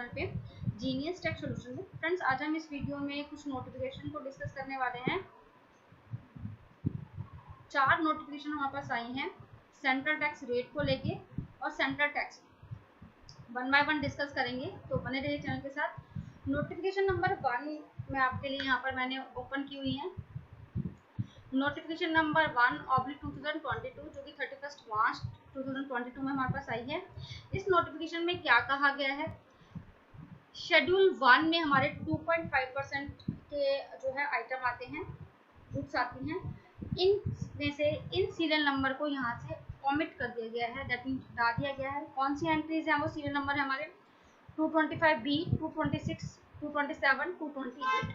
Channel पे genius tax solution में। Friends, आज हम इस वीडियो में कुछ नोटिफिकेशन को डिस्कस करने वाले हैं। 4 नोटिफिकेशन हमारे पास आई हैं सेंट्रल टैक्स रेट को लेके, और central tax one by one discuss करेंगे, तो बने रहिए चैनल के साथ। नोटिफिकेशन नंबर 1 में आपके लिए यहाँ पर मैंने ओपन की हुई है। नोटिफिकेशन नंबर 1/2022 जो कि 31 मार्च 2022 में हमारे पास आई है। इस नोटिफिकेशन में क्या कहा गया है, शेड्यूल 1 में हमारे 2.5% के जो है आइटम आते हैं, गुड्स आती हैं। इनमें से इन सीरियल नंबर को यहाँ से ओमिट कर दिया गया है, दैट मीन हटा दिया गया है। कौन सी एंट्रीज हैं, वो सीरियल नंबर है हमारे 225B, 226, 227, 228।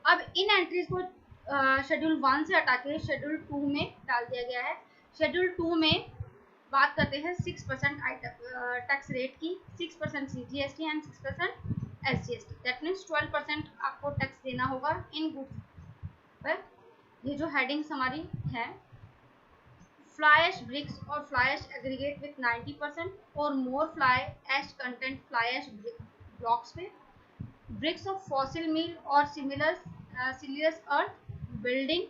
अब इन एंट्रीज को शेड्यूल 1 से हटा के शेड्यूल 2 में डाल दिया गया है। शेड्यूल 2 में बात करते हैं 6% टैक्स रेट की, 6% CGST and 6% SGST। That means 12% आपको टैक्स देना होगा इन गुड्स पर। ये जो हेडिंग्स हमारी है, फ्लाई ऐश ब्रिक्स और फ्लाई ऐश एग्रीगेट विथ 90% और more fly ash content fly ash blocks पे, ब्रिक्स ऑफ फॉसिल मील और similar earth building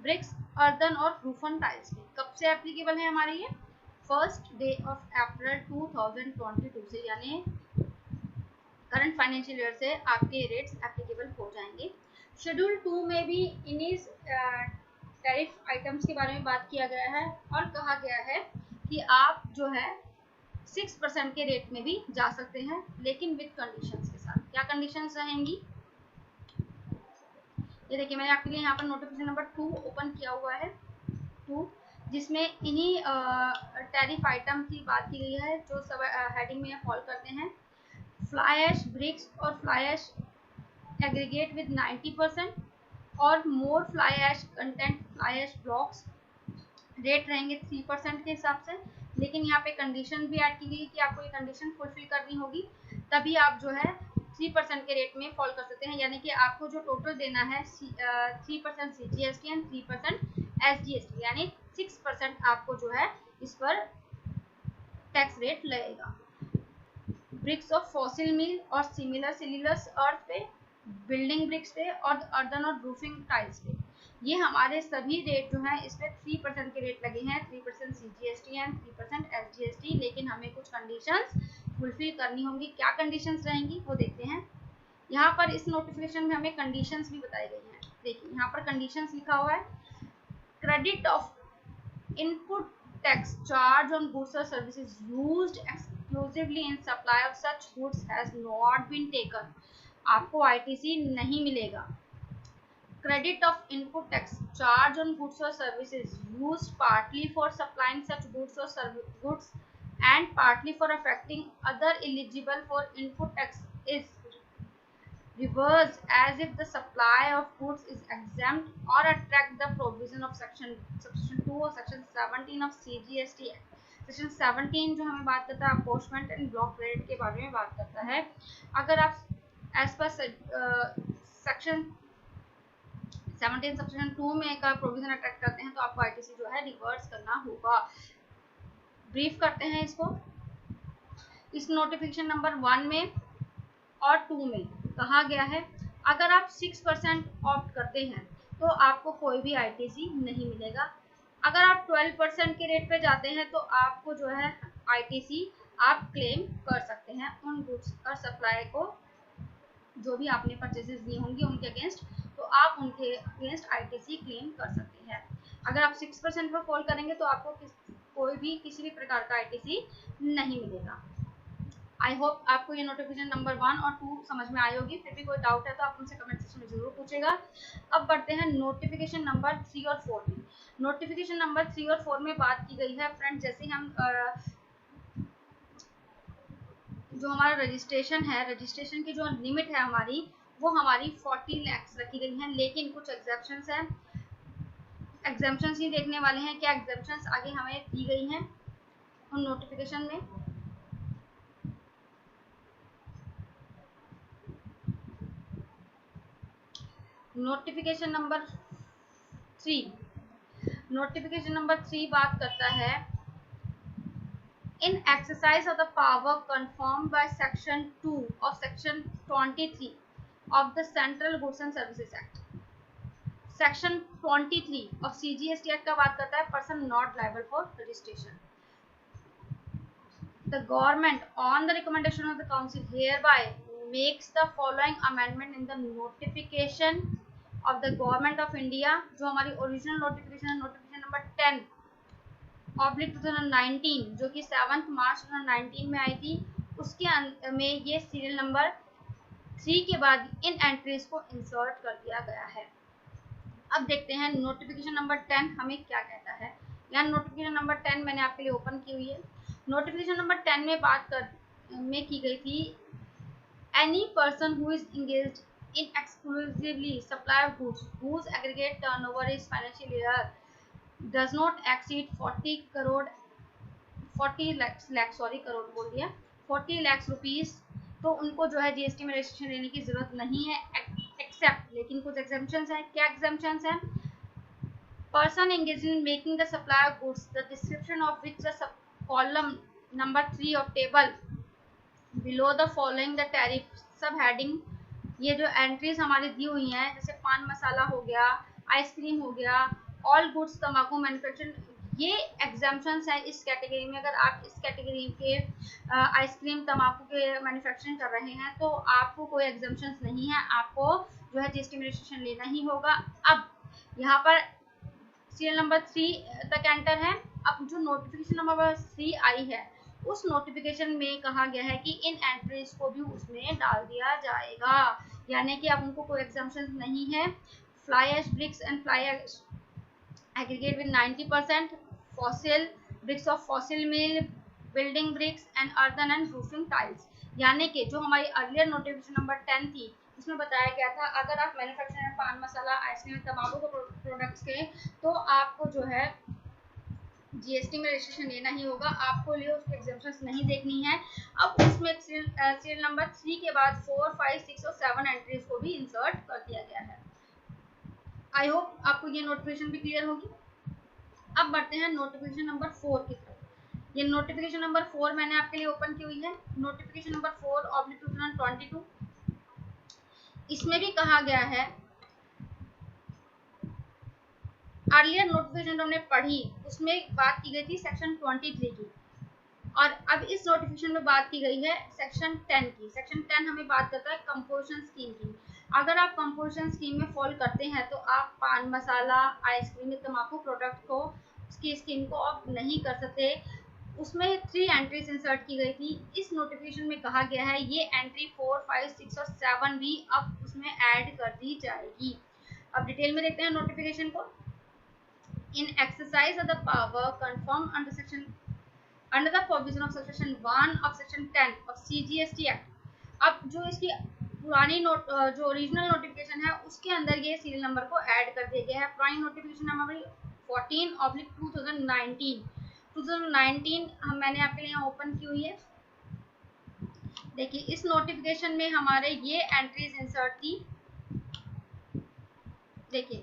bricks, earthen और रूफन टाइल्स पे। कब से एप्लीकेबल है हमारे ये, 1 अप्रैल 2022 से, यानी करंट फाइनेंशियल ईयर से आपके रेट्स एप्लीकेबल हो जाएंगे। शेड्यूल 2 में भी इन्हीं टैरिफ आइटम्स के बारे में बात किया गया है और कहा गया है कि आप जो है 6% के रेट में भी जा सकते हैं, लेकिन विद कंडीशंस के साथ। क्या कंडीशंस रहेंगी, ये देखिए मैंने आपके लिए यहाँ पर नोटिफिकेशन नंबर 2 ओपन किया हुआ है, 2, जिसमें इन्हीं टैरिफ आइटम की बात की गई है जो सब हेडिंग में फॉल करते हैं। फ्लाई ऐश ब्रिक्स और फ्लाई ऐश एग्रीगेट विद 90% और more fly ash content fly ash blocks, rate रहेंगे 3% के हिसाब से। लेकिन यहाँ पे कंडीशन भी ऐड की गई कि आपको ये कंडीशन फुलफिल करनी होगी, तभी आप जो है 3% के रेट में फॉल कर सकते हैं। यानी कि आपको जो टोटल देना है 3% CGST एंड 3% SGST, यानी 6% आपको जो है इस पर टैक्स रेट लगेगा। ब्रिक्स ऑफ फॉसिल मील और सिमिलर अर्थ पे, बिल्डिंग ब्रिक्स पे और अर्दन और रूफिंग टाइल्स पे, ये हमारे सभी रेट जो है इस पे 3% के रेट लगे हैं, 3% CGST एंड 3% SGST। लेकिन हमें कुछ कंडीशंस फुलफिल करनी होंगी। क्या कंडीशंस रहेंगी वो देखते हैं। यहाँ पर इस नोटिफिकेशन में हमें कंडीशंस भी बताई गई हैं। देखिए यहाँ पर कंडीशंस लिखा हुआ है, credit of input tax charge on goods और services used exclusively in supply of such goods has not been taken. आपको ITC नहीं मिलेगा। Credit of input tax charge on goods or services used partly for supplying such goods or goods and partly for affecting other eligible for input tax is reversed as if the supply of goods is exempt or attract the provision of section 2 or section 17 of CGST Act। Section 17 जो हमें बात करता है अपोर्चमेंट and block credit के बारे में बात करता है। अगर आप एज पर सेक्शन 17 सेक्शन 2 में का प्रोविजन अट्रैक्ट करते हैं तो आपको ITC जो है रिवर्स करना होगा। ब्रीफ करते हैं इसको। इस नोटिफिकेशन नंबर 1 में और 2 में कहा गया है, अगर आप 6% ऑप्ट करते हैं तो आपको कोई भी ITC नहीं मिलेगा। अगर आप 12% के रेट पे जाते हैं तो आपको जो है ITC आप क्लेम कर सकते हैं उन गुड्स और सप्लाई को, जो भी आपने परचेजेस दी होंगी उनके अगेंस्ट, तो आप उनके अगेंस्ट ITC क्लेम कर सकते हैं। अगर आप 6% पर फॉल करेंगे तो आपको कोई भी किसी भी प्रकार का ITC नहीं मिलेगा। आई होप आपको ये नोटिफिकेशन नंबर 1 और 2 समझ में आई होगी। फिर भी कोई डाउट है तो आप उनसे कमेंट सेक्शन में जरूर पूछेगा। अब बढ़ते हैं नोटिफिकेशन नंबर 3 और 4 में। नोटिफिकेशन नंबर 3 और 4 में बात की गई है फ्रेंड्स, जैसे हम जो हमारा रजिस्ट्रेशन है, रजिस्ट्रेशन की जो लिमिट है हमारी, वो हमारी 40 लाख रखी गई है। लेकिन कुछ एग्जेप्शंस हैं, एग्जेप्शंस ही देखने वाले हैं। क्या एग्जेप्शंस आगे हमें दी गई हैं उन नोटिफिकेशन में। नोटिफिकेशन नंबर 3 बात करता है in exercise of the power confirmed by section 2 of section 23 of the Central Goods and Services Act. Section 23 of CGST act का बात करता है person not liable for registration. The government, on the recommendation of the council, hereby makes the following amendment in the notification of the government of India. जो हमारी original notification है, notification number 10/2019 जो कि 7 मार्च 2019 में आई थी, उसके में ये सीरियल नंबर 3 के बाद इन एंट्रीज को इंसर्ट कर दिया गया है. अब देखते हैं नोटिफिकेशन नंबर 10 हमें क्या कहता है. यहाँ नोटिफिकेशन नंबर 10 मैंने आपके लिए ओपन की हुई है. नोटिफिकेशन नंबर 10 में बात की गई थी any person who is engaged in exclusively supply of goods whose aggregate turnover is financial year does not exceed 40 lakh rupees, तो उनको जो है जीएसटी में रजिस्ट्रेशन लेने की जरूरत नहीं है. एक्सेप्ट, लेकिन कुछ एग्जेम्पशंस हैं. क्या एग्जेम्पशंस हैं? Person engaged in making the supply of goods the description of which the column number 3 of table below the following the tariff सब हेडिंग. ये जो एंट्रीज हमारी दी हुई हैं, जैसे पान मसाला हो गया, आइसक्रीम हो गया, ऑल गुड्स तंबाकू मैन्युफैक्चरिंग, ये एग्जाम्पशंस हैं इस कैटेगरी में. अगर आप इस कैटेगरी के आइसक्रीम तंबाकू के मैन्युफैक्चरिंग कर रहे हैं तो आपको कोई एग्जाम्पशंस नहीं है, आपको जो है जीएसटी में रजिस्ट्रेशन लेना ही होगा. अब यहाँ पर सीरियल नंबर 3 तक एंटर है. अब जो नोटिफिकेशन नंबर 3 आई है उस नोटिफिकेशन में कहा गया है कि इन एंट्रीज को भी उसमें डाल दिया जाएगा, यानी कि अब उनको कोई एग्जाम्पशन नहीं है. Fly ash bricks and fly ash aggregate with 90%, fossil bricks of fossil mill, building bricks and earthen and roofing tiles. यानी कि जो हमारी अर्लियर नोटिफिकेशन नंबर 10 थी उसमें बताया गया था अगर आप मैन्युफैक्चर पान मसाला आइसक्रीम तंबाकू के प्रोडक्ट्स के, तो आपको जो है जीएसटी में रजिस्ट्रेशन लेना ही होगा, आपको लिए उसकी एग्जाम्पशंस नहीं देखनी है. अब उसमें सीरियल नंबर 3 के बाद 4, 5, 6 और 7 एंट्रीज को भी इंसर्ट कर दिया गया है. आई होप आपको ये नोटिफिकेशन भी क्लियर होगी. अब बढ़ते हैं नोटिफिकेशन नंबर 4 की तरफ. ये नोटिफिकेशन नंबर 4 मैंने आपके लिए ओपन की हुई है. Notification number 4/2022. इसमें भी कहा गया है, अर्लियर नोटिफिकेशन हमने पढ़ी उसमें बात की गई थी सेक्शन 23 की, और अब इस नोटिफिकेशन में बात की गई है सेक्शन 10 की. सेक्शन 10 हमें बात करता है कंपोजिशन स्कीम की. अगर आप कंपोजिशन स्कीम में फॉल करते हैं तो आप पान मसाला आइसक्रीम तंबाकू प्रोडक्ट को उसकी स्कीम को आप नहीं कर सकते. उसमें 3 एंट्रीज इंसर्ट की गई थी. इस नोटिफिकेशन में कहा गया है ये एंट्री 4, 5, 6 और 7 भी अब उसमें ऐड कर दी जाएगी. अब डिटेल में देखते हैं नोटिफिकेशन को. In exercise of the power confirmed under the provision of section 1 of section 10 of CGST Act. अब जो इसकी पुरानी जो ओरिजिनल नोटिफिकेशन है उसके अंदर ये सीरियल नंबर को ऐड कर दिया गया है. पुरानी नोटिफिकेशन नंबर 14/2019. 2019 मैंने आपके लिए यहाँ ओपन की हुई है. देखिए इस नोटिफिकेशन में हमारे ये एंट्रीज इंसर्ट थी. देखिए,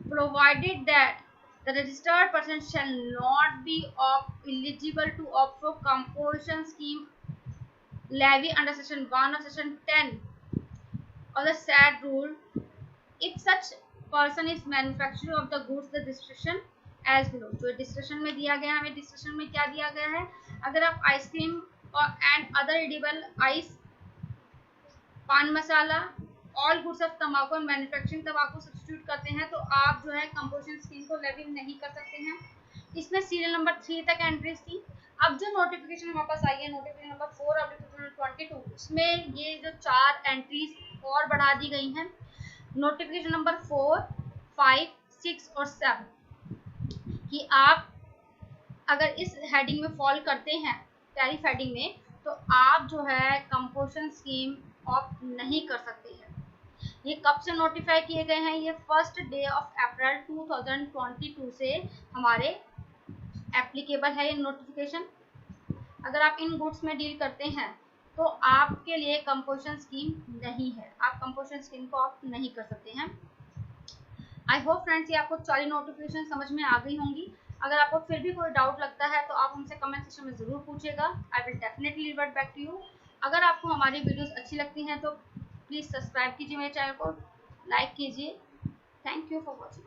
provided that the registered person shall not be eligible to opt for composition scheme levy under section 1 of section 10 of the said rule if such person is manufacturer of the goods the description as below. जो description में दिया गया है, हमें description में क्या दिया गया है, अगर आप आइसक्रीम और एंड अदर एडिबल आइस, पान मसाला, ऑल गुड्स ऑफ तंबाकू एंड मैन्युफैक्चरिंग तंबाकू सब्स्टिट्यूट करते हैं तो आप जो है कंपोजिशन स्कीम को लेवी नहीं कर सकते हैं. इसमें सीरियल नंबर 3 तक एंट्रीज थी. अब जो नोटिफिकेशन हमारे पास आई है नोटिफिकेशन नंबर 4/2022, उसमें ये जो 4 एंट्रीज और बढ़ा दी गई हैं. नोटिफिकेशन नंबर 4, 5, 6 और 7 कि आप अगर इस हेडिंग में फॉल करते हैं टैरिफ हेडिंग में तो आप जो है कंपोजिशन स्कीम ऑप्ट नहीं कर सकते हैं. ये कब से नोटिफाई किए गए हैं? ये 1 डे ऑफ अप्रैल 2022 से हमारे एप्लीकेबल है ये नोटिफिकेशन. अगर आप इन गुड्स में डील करते हैं तो आपके लिए कंपोजिशन स्कीम नहीं है, आप कंपोजिशन स्कीम को ऑप्ट नहीं कर सकते हैं. आई होप फ्रेंड्स ये आपको सारी नोटिफिकेशन समझ में आ गई होंगी. अगर आपको फिर भी कोई डाउट लगता है तो आप हमसे कमेंट सेक्शन में ज़रूर पूछेगा। I will definitely revert back to you. अगर आपको हमारी वीडियोस अच्छी लगती हैं तो प्लीज़ सब्सक्राइब कीजिए मेरे चैनल को, लाइक कीजिए। Thank you for watching.